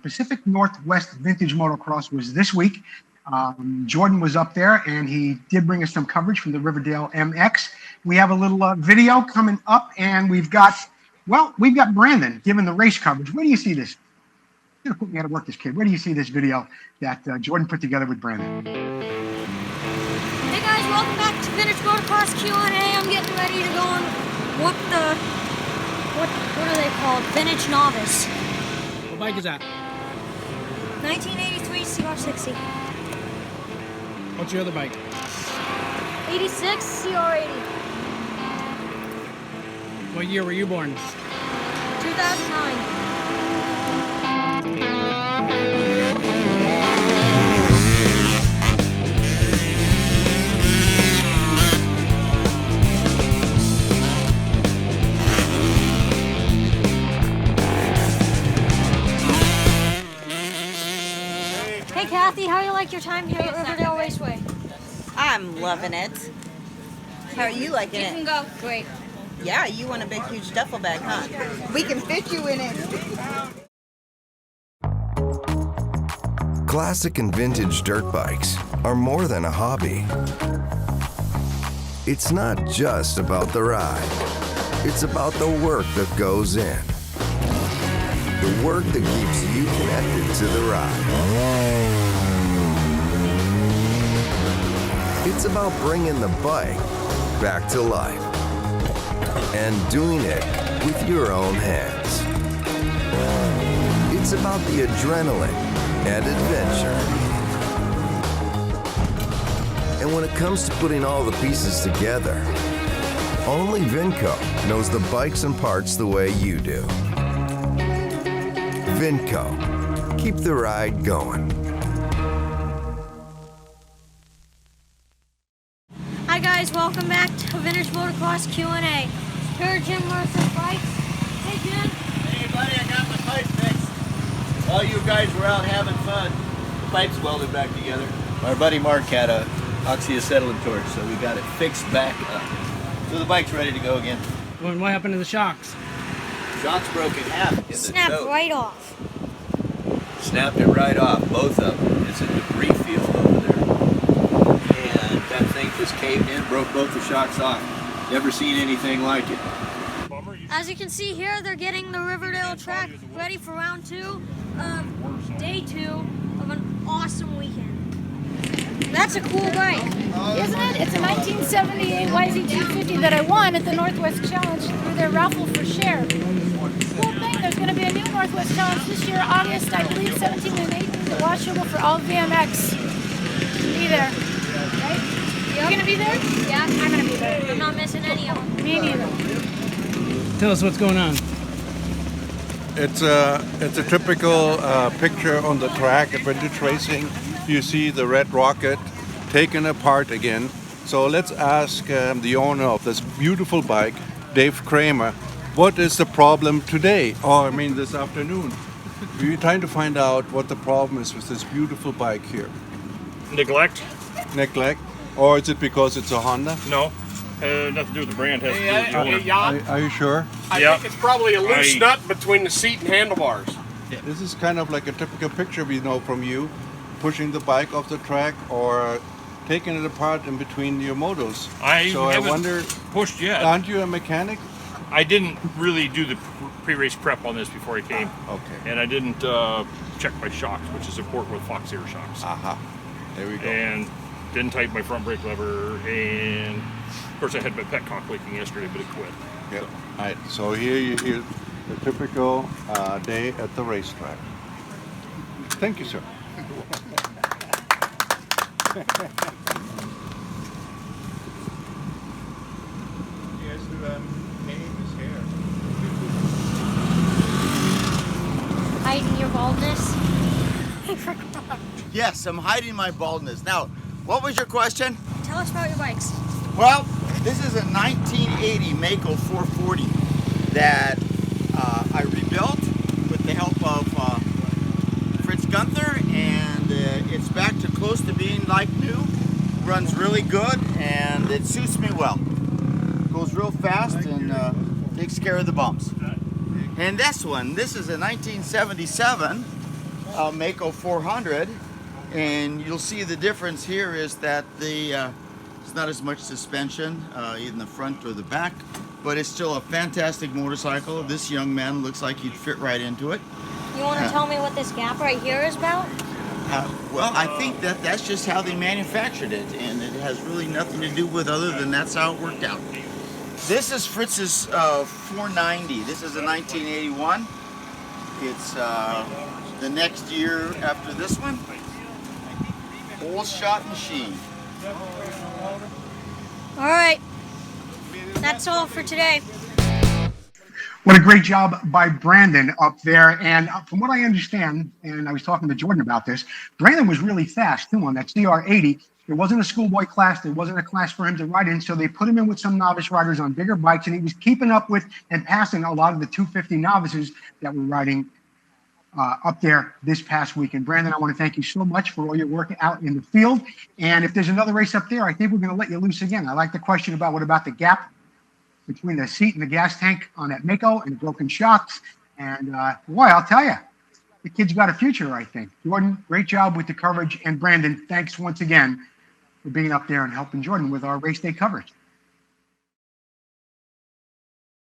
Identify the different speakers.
Speaker 1: Pacific Northwest Vintage Motocross was this week. Jordan was up there, and he did bring us some coverage from the Riverdale MX. We have a little video coming up, and we've got Brandon giving the race coverage. Where do you see this? You're gonna put me out to work, this kid. Where do you see this video that Jordan put together with Brandon?
Speaker 2: Hey guys, welcome back to Vintage Motocross Q&A. I'm getting ready to go on what are they called? Vintage Novice.
Speaker 3: What bike is that?
Speaker 2: 1983 CR60.
Speaker 3: What's your other bike?
Speaker 2: 86 CR80.
Speaker 3: What year were you born?
Speaker 2: 2009. Hey Kathy, how do you like your time here at Riverdale Raceway?
Speaker 4: I'm loving it. How are you liking it?
Speaker 2: You can go. Great.
Speaker 4: Yeah, you want a big, huge duffel bag, huh? We can fit you in it.
Speaker 5: Classic and vintage dirt bikes are more than a hobby. It's not just about the ride. It's about the work that goes in. The work that keeps you connected to the ride. It's about bringing the bike back to life and doing it with your own hands. It's about the adrenaline and adventure. And when it comes to putting all the pieces together, only Vinco knows the bikes and parts the way you do. Vinco, keep the ride going.
Speaker 2: Hi guys, welcome back to Vintage Motocross Q&A. Here are Jim Mercer's bikes. Hey Jim.
Speaker 6: Hey buddy, I got my pipe fixed. While you guys were out having fun, the pipe's welded back together. Our buddy Mark had a oxyacetylene torch, so we got it fixed back up. So the bike's ready to go again.
Speaker 3: What happened to the shocks?
Speaker 6: Shocks broke in half in the
Speaker 2: Snapped
Speaker 6: snow.
Speaker 2: right off.
Speaker 6: Snapped it right off, both of them. It's a debris field over there. And that thing just caved in, broke both the shocks off. Never seen anything like it.
Speaker 2: As you can see here, they're getting the Riverdale track ready for round 2 of day 2 of an awesome weekend. That's a cool bike.
Speaker 7: Isn't it? It's a 1978 YZ250 that I won at the Northwest Challenge through their raffle for share. Cool thing, there's going to be a new Northwest Challenge this year, August, I believe, 17th and 18th, at watchable for all VMX. Be there, right?
Speaker 2: Yep.
Speaker 7: You going to be there?
Speaker 2: Yeah,
Speaker 7: I'm going to be there.
Speaker 2: I'm not missing any of them.
Speaker 7: Me neither.
Speaker 3: Tell us what's going on.
Speaker 8: It's a typical picture on the track at vintage racing. You see the red rocket taken apart again. So let's ask the owner of this beautiful bike, Dave Kramer, what is the problem today? Or I mean this afternoon. We're trying to find out what the problem is with this beautiful bike here.
Speaker 9: Neglect?
Speaker 8: Neglect? Or is it because it's a Honda?
Speaker 9: No. Nothing to do with the brand. Has to do with the owner.
Speaker 8: Are you sure?
Speaker 9: I think it's probably a loose nut between the seat and handlebars.
Speaker 8: This is kind of like a typical picture we know from you, pushing the bike off the track or taking it apart in between your motos.
Speaker 9: I
Speaker 8: wonder,
Speaker 9: pushed yet.
Speaker 8: Aren't you a mechanic?
Speaker 9: I didn't really do the pre-race prep on this before I came.
Speaker 8: Okay.
Speaker 9: And I didn't check my shocks, which is important with Fox Air shocks.
Speaker 8: Aha. There we go.
Speaker 9: And didn't tighten my front brake lever, and of course I had my petcock leaking yesterday, but it quit.
Speaker 8: Yep. All right. So here's the typical day at the racetrack. Thank you, sir. He has to name his hair.
Speaker 2: Hiding your baldness.
Speaker 6: Yes, I'm hiding my baldness. Now, what was your question?
Speaker 2: Tell us about your bikes.
Speaker 6: Well, this is a 1980 Mako 440 that I rebuilt with the help of Fritz Gunther, and it's back to close to being like new. Runs really good, and it suits me well. Goes real fast and takes care of the bumps. And this one, this is a 1977 Mako 400, and you'll see the difference here is that it's not as much suspension in the front or the back, but it's still a fantastic motorcycle. This young man looks like he'd fit right into it.
Speaker 2: You want to tell me what this gap right here is about?
Speaker 6: Well, I think that's just how they manufactured it, and it has really nothing to do with other than that's how it worked out. This is Fritz's 490. This is a 1981. It's the next year after this one. Old shot machine.
Speaker 2: All right. That's all for today.
Speaker 1: What a great job by Brandon up there. And from what I understand, and I was talking to Jordan about this, Brandon was really fast too on that CR80. It wasn't a schoolboy class. There wasn't a class for him to ride in. So they put him in with some novice riders on bigger bikes, and he was keeping up with and passing a lot of the 250 novices that were riding up there this past weekend. Brandon, I want to thank you so much for all your work out in the field. And if there's another race up there, I think we're going to let you loose again. I like the question about what about the gap between the seat and the gas tank on that Mako and the broken shocks. And boy, I'll tell you, the kid's got a future, I think. Jordan, great job with the coverage. And Brandon, thanks once again for being up there and helping Jordan with our race day coverage.